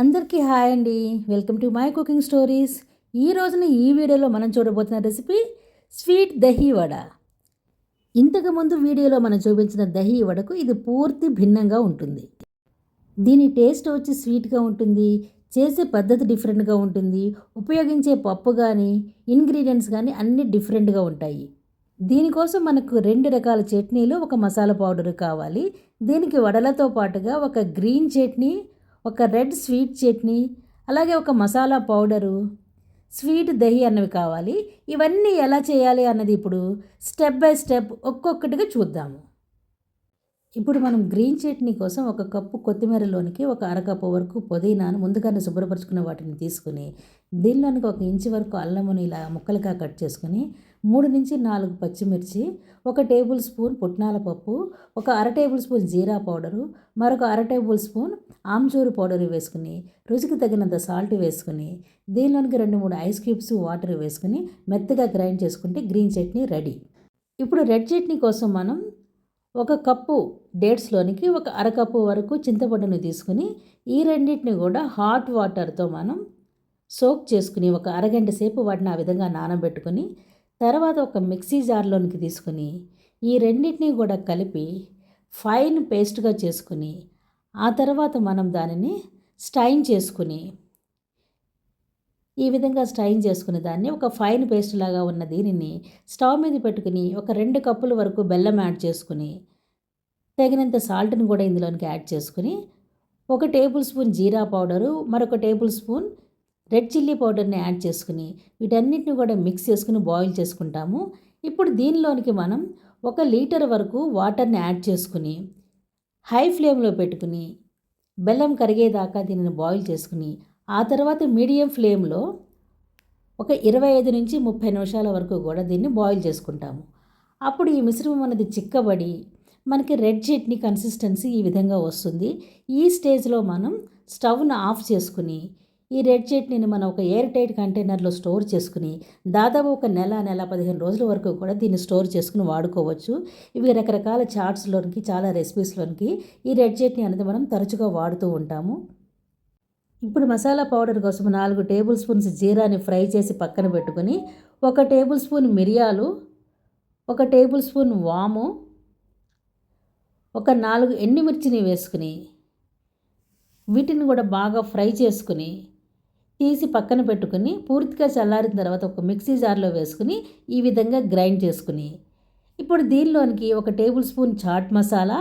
అందరికీ హాయ్ అండి. Welcome to my cooking stories. ఈ రోజున ఈ వీడియోలో మనం చూడబోతున్న రెసిపీ స్వీట్ దహీ వడ. ఇంతకుముందు వీడియోలో మనం చూపించిన దహీ వడకు ఇది పూర్తి భిన్నంగా ఉంటుంది. దీని టేస్ట్ వచ్చి స్వీట్గా ఉంటుంది, చేసే పద్ధతి డిఫరెంట్గా ఉంటుంది, ఉపయోగించే పప్పు కానీ ఇంగ్రీడియంట్స్ కానీ అన్నీ డిఫరెంట్గా ఉంటాయి. దీనికోసం మనకు 2 రకాల చట్నీలు, ఒక మసాలా పౌడర్ కావాలి. దీనికి వడలతో పాటుగా ఒక గ్రీన్ చట్నీ, ఒక రెడ్ స్వీట్ చట్నీ, అలాగే ఒక మసాలా పౌడరు, స్వీట్ దహి అన్నవి కావాలి. ఇవన్నీ ఎలా చేయాలి అన్నది ఇప్పుడు స్టెప్ బై స్టెప్ ఒక్కొక్కటిగా చూద్దాము. ఇప్పుడు మనం గ్రీన్ చట్నీ కోసం ఒక కప్పు కొత్తిమీరలోనికి ఒక అరకప్పు వరకు పుదీనాను ముందుగానే శుభ్రపరుచుకున్న వాటిని తీసుకుని, దీనిలోనికి 1 ఇంచు వరకు అల్లమును ఇలా ముక్కలుగా కట్ చేసుకుని, 3 నుంచి 4 పచ్చిమిర్చి, 1 టేబుల్ స్పూన్ పుట్నాల పప్పు, ఒక అర టేబుల్ స్పూన్ జీరా పౌడరు, మరొక అర టేబుల్ స్పూన్ ఆమ్చూరు పౌడర్ వేసుకుని, రుచికి తగినంత సాల్ట్ వేసుకుని, దీనిలోనికి 2-3 ఐస్ క్యూబ్స్ వాటర్ వేసుకుని మెత్తగా గ్రైండ్ చేసుకుంటే గ్రీన్ చట్నీ రెడీ. ఇప్పుడు రెడ్ చట్నీ కోసం మనం 1 కప్పు డేట్స్లోనికి ఒక అరకప్పు వరకు చింతపండును తీసుకుని, ఈ రెండింటిని కూడా హాట్ వాటర్తో మనం సోక్ చేసుకుని ఒక అరగంట సేపు వాటిని ఆ విధంగా నానబెట్టుకుని, తర్వాత ఒక మిక్సీ జార్లోనికి తీసుకుని ఈ రెండింటిని కూడా కలిపి ఫైన్ పేస్ట్గా చేసుకుని, ఆ తర్వాత మనం దానిని స్టైన్ చేసుకుని, ఈ విధంగా స్టైన్ చేసుకునే దాన్ని ఒక ఫైన్ పేస్ట్ లాగా ఉన్న దీనిని స్టవ్ మీద పెట్టుకుని ఒక 2 కప్పుల వరకు బెల్లం యాడ్ చేసుకుని, తగినంత సాల్ట్ని కూడా ఇందులోనికి యాడ్ చేసుకుని, 1 టేబుల్ స్పూన్ జీరా పౌడరు, మరొక టేబుల్ స్పూన్ రెడ్ చిల్లీ పౌడర్ని యాడ్ చేసుకుని వీటన్నిటిని కూడా మిక్స్ చేసుకుని బాయిల్ చేసుకుంటాము. ఇప్పుడు దీనిలోనికి మనం 1 లీటర్ వరకు వాటర్ని యాడ్ చేసుకుని హై ఫ్లేమ్లో పెట్టుకుని బెల్లం కరిగేదాకా దీనిని బాయిల్ చేసుకుని, ఆ తర్వాత మీడియం ఫ్లేమ్లో ఒక 25 నుంచి 30 నిమిషాల వరకు కూడా దీన్ని బాయిల్ చేసుకుంటాము. అప్పుడు ఈ మిశ్రమం అనేది చిక్కబడి మనకి రెడ్ చట్నీ కన్సిస్టెన్సీ ఈ విధంగా వస్తుంది. ఈ స్టేజ్లో మనం స్టవ్ను ఆఫ్ చేసుకుని ఈ రెడ్ చట్నీని మనం ఒక ఎయిర్ టైట్ కంటైనర్లో స్టోర్ చేసుకుని దాదాపు ఒక నెల 15 రోజుల వరకు కూడా దీన్ని స్టోర్ చేసుకుని వాడుకోవచ్చు. ఇవి రకరకాల చాట్స్లోనికి, చాలా రెసిపీస్లోనికి ఈ రెడ్ చట్నీ అనేది మనం తరచుగా వాడుతూ ఉంటాము. ఇప్పుడు మసాలా పౌడర్ కోసం 4 టేబుల్ స్పూన్స్ జీరాని ఫ్రై చేసి పక్కన పెట్టుకుని, 1 టేబుల్ స్పూన్ మిరియాలు, 1 టేబుల్ స్పూన్ వాము, ఒక 4 ఎండుమిర్చిని వేసుకుని వీటిని కూడా బాగా ఫ్రై చేసుకుని తీసి పక్కన పెట్టుకుని, పూర్తిగా చల్లారిన తర్వాత ఒక మిక్సీ జార్లో వేసుకుని ఈ విధంగా గ్రైండ్ చేసుకుని, ఇప్పుడు దీనిలోనికి 1 టేబుల్ స్పూన్ చాట్ మసాలా,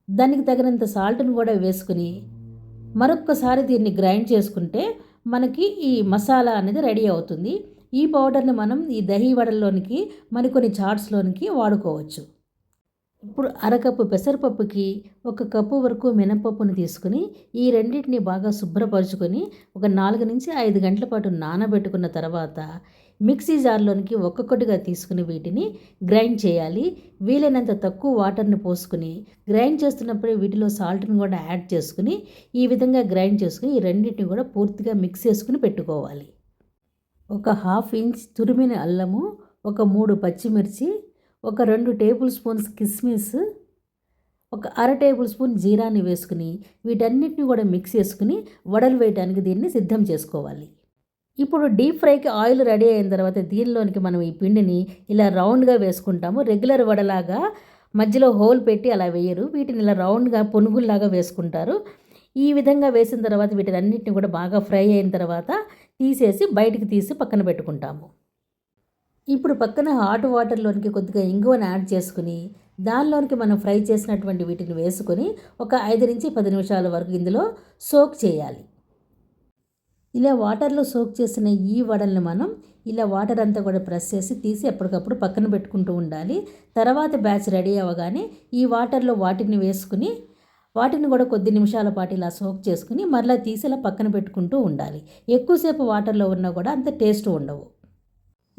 దానికి తగినంత సాల్ట్ని కూడా వేసుకుని మరొక్కసారి దీన్ని గ్రైండ్ చేసుకుంటే మనకి ఈ మసాలా అనేది రెడీ అవుతుంది. ఈ పౌడర్ని మనం ఈ దహీ వడల్లోనికి మరికొన్ని చాట్స్లోనికి వాడుకోవచ్చు. ఇప్పుడు అరకప్పు పెసరపప్పుకి 1 కప్పు వరకు మినపప్పును తీసుకుని ఈ రెండింటిని బాగా శుభ్రపరుచుకొని ఒక 4 నుంచి 5 గంటల పాటు నానబెట్టుకున్న తర్వాత మిక్సీ జార్లోనికి ఒక్కొక్కటిగా తీసుకుని వీటిని గ్రైండ్ చేయాలి. వీలైనంత తక్కువ వాటర్ని పోసుకుని గ్రైండ్ చేస్తున్నప్పుడే వీటిలో సాల్ట్ని కూడా యాడ్ చేసుకుని ఈ విధంగా గ్రైండ్ చేసుకుని ఈ రెండింటిని కూడా పూర్తిగా మిక్స్ చేసుకుని పెట్టుకోవాలి. ఒక 1/2 ఇంచ్ తురిమిన అల్లము, ఒక 3 పచ్చిమిర్చి, ఒక 2 టేబుల్ స్పూన్స్ కిస్మిస్, ఒక అర టేబుల్ స్పూన్ జీరాని వేసుకుని వీటన్నిటిని కూడా మిక్స్ చేసుకుని వడలు వేయడానికి దీన్ని సిద్ధం చేసుకోవాలి. ఇప్పుడు డీప్ ఫ్రైకి ఆయిల్ రెడీ అయిన తర్వాత దీనిలోనికి మనం ఈ పిండిని ఇలా రౌండ్గా వేసుకుంటాము. రెగ్యులర్ వడలాగా మధ్యలో హోల్ పెట్టి అలా వేయరు, వీటిని ఇలా రౌండ్గా పునుగుల్లాగా వేసుకుంటారు. ఈ విధంగా వేసిన తర్వాత వీటిని అన్నింటిని కూడా బాగా ఫ్రై అయిన తర్వాత తీసేసి బయటికి తీసి పక్కన పెట్టుకుంటాము. ఇప్పుడు పక్కన హాట్ వాటర్లోనికి కొద్దిగా ఇంగువను యాడ్ చేసుకుని దానిలోనికి మనం ఫ్రై చేసినటువంటి వీటిని వేసుకొని ఒక 5 నుంచి 10 నిమిషాల వరకు ఇందులో సోక్ చేయాలి. ఇలా వాటర్లో సోక్ చేసిన ఈ వడల్ని మనం ఇలా వాటర్ అంతా కూడా ప్రెస్ చేసి తీసి ఎప్పటికప్పుడు పక్కన పెట్టుకుంటూ ఉండాలి. తర్వాత బ్యాచ్ రెడీ అవ్వగానే ఈ వాటర్లో వాటిని వేసుకుని వాటిని కూడా కొద్ది నిమిషాల పాటు ఇలా సోక్ చేసుకుని మరలా తీసి ఇలా పక్కన పెట్టుకుంటూ ఉండాలి. ఎక్కువసేపు వాటర్లో ఉన్నా కూడా అంత టేస్ట్ ఉండవు.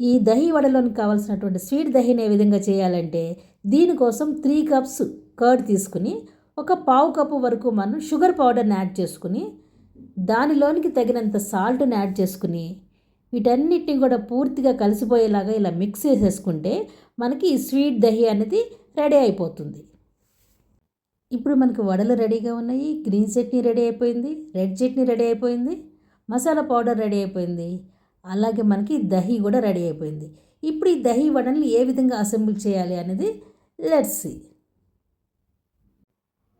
ఈ దహీ వడలోనికి కావాల్సినటువంటి స్వీట్ దహీని ఏ విధంగా చేయాలంటే దీనికోసం 3 కప్స్ కర్డ్ తీసుకుని ఒక 1/2 కప్పు వరకు మనం షుగర్ పౌడర్ని యాడ్ చేసుకుని దానిలోనికి తగినంత సాల్ట్ని యాడ్ చేసుకుని వీటన్నిటిని కూడా పూర్తిగా కలిసిపోయేలాగా ఇలా మిక్స్ చేసేసుకుంటే మనకి ఈ స్వీట్ దహీ అనేది రెడీ అయిపోతుంది. ఇప్పుడు మనకి వడలు రెడీగా ఉన్నాయి. గ్రీన్ చట్నీ రెడీ అయిపోయింది. రెడ్ చట్నీ రెడీ అయిపోయింది. మసాలా పౌడర్ రెడీ అయిపోయింది. అలాగే మనకి దహి కూడా రెడీ అయిపోయింది. ఇప్పుడు ఈ దహి వడల్ని ఏ విధంగా అసెంబుల్ చేయాలి అనేది లెట్స్ సీ.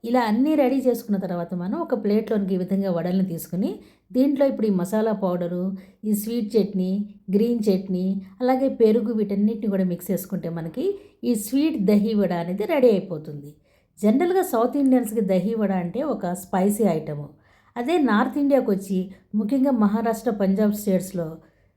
ఇలా అన్నీ రెడీ చేసుకున్న తర్వాత మనం ఒక ప్లేట్లోనికి ఈ విధంగా వడల్ని తీసుకుని దీంట్లో ఇప్పుడు ఈ మసాలా పౌడరు, ఈ స్వీట్ చట్నీ, గ్రీన్ చట్నీ, అలాగే పెరుగు వీటన్నిటిని కూడా మిక్స్ చేసుకుంటే మనకి ఈ స్వీట్ దహి వడ అనేది రెడీ అయిపోతుంది. జనరల్గా సౌత్ ఇండియన్స్కి దహి వడ అంటే ఒక స్పైసీ ఐటము. అదే నార్త్ ఇండియాకి వచ్చి ముఖ్యంగా మహారాష్ట్ర, పంజాబ్ స్టేట్స్లో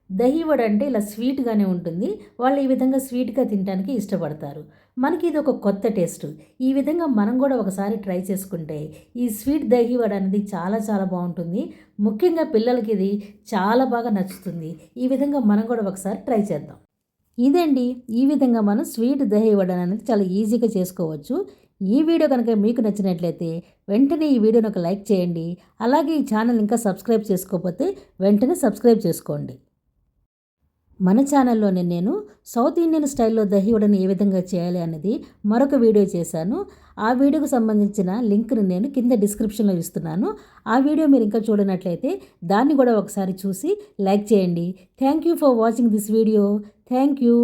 దహి వడ అంటే ఇలా స్వీట్గానే ఉంటుంది. వాళ్ళు ఈ విధంగా స్వీట్గా తినడానికి ఇష్టపడతారు. మనకి ఇది ఒక కొత్త టేస్ట్. ఈ విధంగా మనం కూడా ఒకసారి ట్రై చేసుకుంటే ఈ స్వీట్ దహి వడ అనేది చాలా చాలా బాగుంటుంది. ముఖ్యంగా పిల్లలకి ఇది చాలా బాగా నచ్చుతుంది. ఈ విధంగా మనం కూడా ఒకసారి ట్రై చేద్దాం. ఇదండి, ఈ విధంగా మనం స్వీట్ దహి వడ అనేది చాలా ఈజీగా చేసుకోవచ్చు. ఈ వీడియో కనుక మీకు నచ్చినట్లయితే వెంటనే ఈ వీడియోని ఒక లైక్ చేయండి. అలాగే ఈ ఛానల్ ఇంకా సబ్స్క్రైబ్ చేసుకోకపోతే వెంటనే సబ్స్క్రైబ్ చేసుకోండి. మన ఛానల్లోనే నేను సౌత్ ఇండియన్ స్టైల్లో దహి వడని ఏ విధంగా చేయాలి అన్నది మరొక వీడియో చేశాను. ఆ వీడియోకు సంబంధించిన లింక్ని నేను కింద డిస్క్రిప్షన్లో ఇస్తున్నాను. ఆ వీడియో మీరు ఇంకా చూడనట్లయితే దాన్ని కూడా ఒకసారి చూసి లైక్ చేయండి. Thank you for watching this video. Thank you.